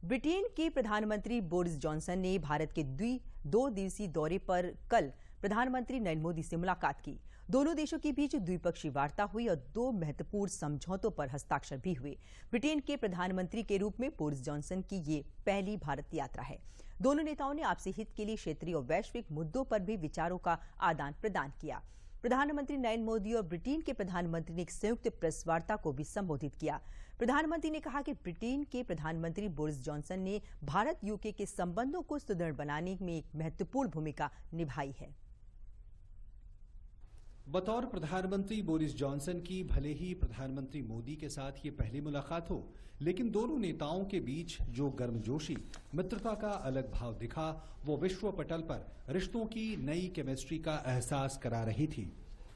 Britain के प्रधानमंत्री Boris Johnson ने भारत के 2 दिवसीय दौरे पर कल प्रधानमंत्री नरेंद्र मोदी से मुलाकात की। दोनों देशों के बीच द्विपक्षीय वार्ता हुई और 2 महत्वपूर्ण समझौतों पर हस्ताक्षर भी हुए। ब्रिटेन के प्रधानमंत्री के रूप में बोरिस जॉनसन की ये पहली भारत यात्रा है। दोनों नेताओं ने आपसी हित के लिए क्षेत्रीय और वैश्विक मुद्दों पर भी विचारों का आदान प्रदान किया। प्रधानमंत्री नरेंद्र मोदी और ब्रिटेन के प्रधानमंत्री ने एक संयुक्त प्रेस वार्ता को भी संबोधित किया। प्रधानमंत्री ने कहा कि ब्रिटेन के प्रधानमंत्री बोरिस जॉनसन ने भारत यूके के संबंधों को सुदृढ़ बनाने में एक महत्वपूर्ण भूमिका निभाई है। बतौर प्रधानमंत्री बोरिस जॉनसन की भले ही प्रधानमंत्री मोदी के साथ ये पहली मुलाकात हो, लेकिन दोनों नेताओं के बीच जो गर्मजोशी, मित्रता का अलग भाव दिखा, वो विश्व पटल पर रिश्तों की नई केमिस्ट्री का एहसास करा रही थी।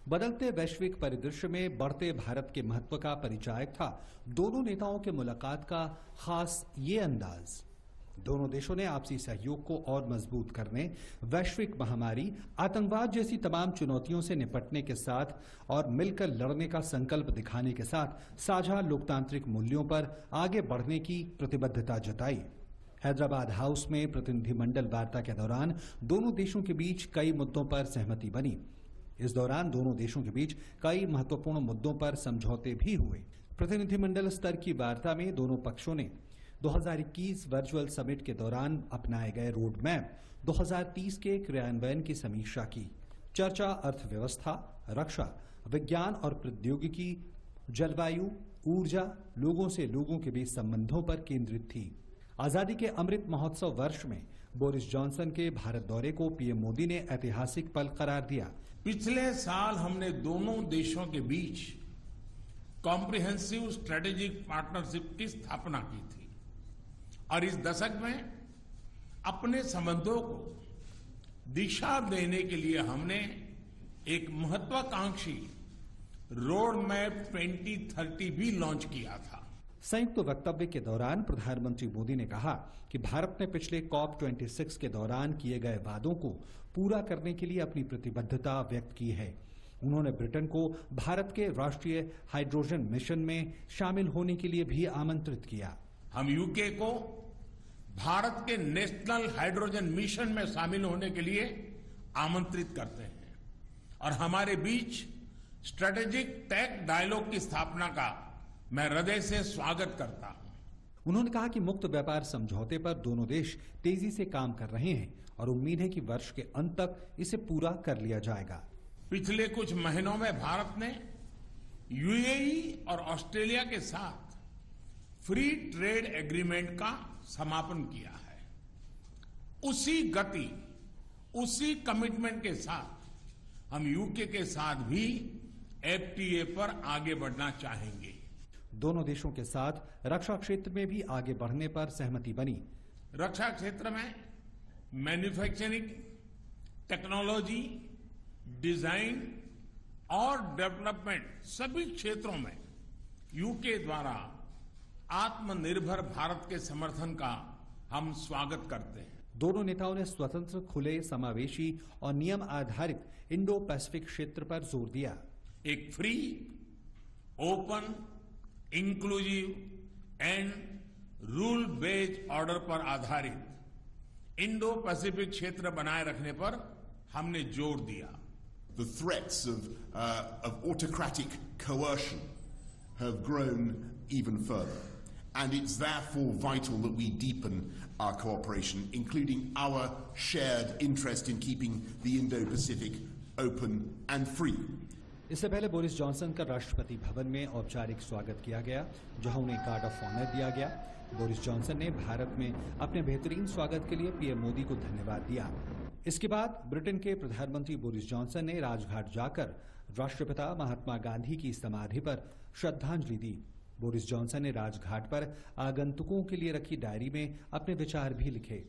बदलते वैश्विक परिदृश्य में बढ़ते भारत के महत्व का परिचायक था दोनों नेताओं के मुलाकात का खास ये अंदाज। दोनों देशों ने आपसी सहयोग को और मजबूत करने, वैश्विक महामारी, आतंकवाद जैसी तमाम चुनौतियों से निपटने के साथ और मिलकर लड़ने का संकल्प दिखाने के साथ साझा लोकतांत्रिक मूल्यों पर आगे बढ़ने की प्रतिबद्धता जताई। हैदराबाद हाउस में प्रतिनिधिमंडल वार्ता के दौरान दोनों देशों के बीच कई मुद्दों पर सहमति बनी। इस दौरान दोनों देशों के बीच कई महत्वपूर्ण मुद्दों पर समझौते भी हुए। प्रतिनिधिमंडल स्तर की वार्ता में दोनों पक्षों ने 2021 वर्चुअल समिट के दौरान अपनाए गए रोड मैप 2030 के क्रियान्वयन की समीक्षा की। चर्चा अर्थव्यवस्था, रक्षा, विज्ञान और प्रौद्योगिकी, जलवायु, ऊर्जा, लोगों से लोगों के बीच संबंधों पर केंद्रित थी। आजादी के अमृत महोत्सव वर्ष में बोरिस जॉनसन के भारत दौरे को पीएम मोदी ने ऐतिहासिक पल करार दिया। पिछले साल हमने दोनों देशों के बीच कॉम्प्रिहेंसिव स्ट्रेटेजिक पार्टनरशिप की स्थापना की थी और इस दशक में अपने संबंधों को दिशा देने के लिए हमने एक महत्वाकांक्षी रोड मैप 2030 भी लॉन्च किया था। संयुक्त वक्तव्य के दौरान प्रधानमंत्री मोदी ने कहा कि भारत ने पिछले COP26 के दौरान किए गए वादों को पूरा करने के लिए अपनी प्रतिबद्धता व्यक्त की है। उन्होंने ब्रिटेन को भारत के राष्ट्रीय हाइड्रोजन मिशन में शामिल होने के लिए भी आमंत्रित किया। हम यूके को भारत के नेशनल हाइड्रोजन मिशन में शामिल होने के लिए आमंत्रित करते हैं और हमारे बीच स्ट्रेटेजिक टेक डायलॉग की स्थापना का मैं हृदय से स्वागत करता हूं। उन्होंने कहा कि मुक्त व्यापार समझौते पर दोनों देश तेजी से काम कर रहे हैं और उम्मीद है कि वर्ष के अंत तक इसे पूरा कर लिया जाएगा। पिछले कुछ महीनों में भारत ने यूएई और ऑस्ट्रेलिया के साथ फ्री ट्रेड एग्रीमेंट का समापन किया है। उसी गति, उसी कमिटमेंट के साथ हम यूके के साथ भी एफटीए पर आगे बढ़ना चाहेंगे। दोनों देशों के साथ रक्षा क्षेत्र में भी आगे बढ़ने पर सहमति बनी। रक्षा क्षेत्र में मैन्युफैक्चरिंग, टेक्नोलॉजी, डिजाइन और डेवलपमेंट सभी क्षेत्रों में यूके द्वारा आत्मनिर्भर भारत के समर्थन का हम स्वागत करते हैं। दोनों नेताओं ने स्वतंत्र, खुले, समावेशी और नियम आधारित इंडो पैसिफिक क्षेत्र पर जोर दिया। एक free, open, inclusive and rule based order पर आधारित इंडो पैसिफिक क्षेत्र बनाए रखने पर हमने जोर दिया। The threats of autocratic coercion have grown even further, and it's therefore vital that we deepen our cooperation, including our shared interest in keeping the Indo-Pacific open and free. इससे पहले Boris Johnson का राष्ट्रपति भवन में औपचारिक स्वागत किया गया, जहां उन्हें गार्ड ऑफ ऑनर दिया गया। बोरिस जॉनसन ने भारत में अपने बेहतरीन स्वागत के लिए पीएम मोदी को धन्यवाद दिया। इसके बाद ब्रिटेन के प्रधानमंत्री बोरिस जॉनसन ने राजघाट जाकर राष्ट्रपिता महात्मा गांधी की समाधि पर श्रद्धांजलि दी। बोरिस जॉनसन ने राजघाट पर आगंतुकों के लिए रखी डायरी में अपने विचार भी लिखे।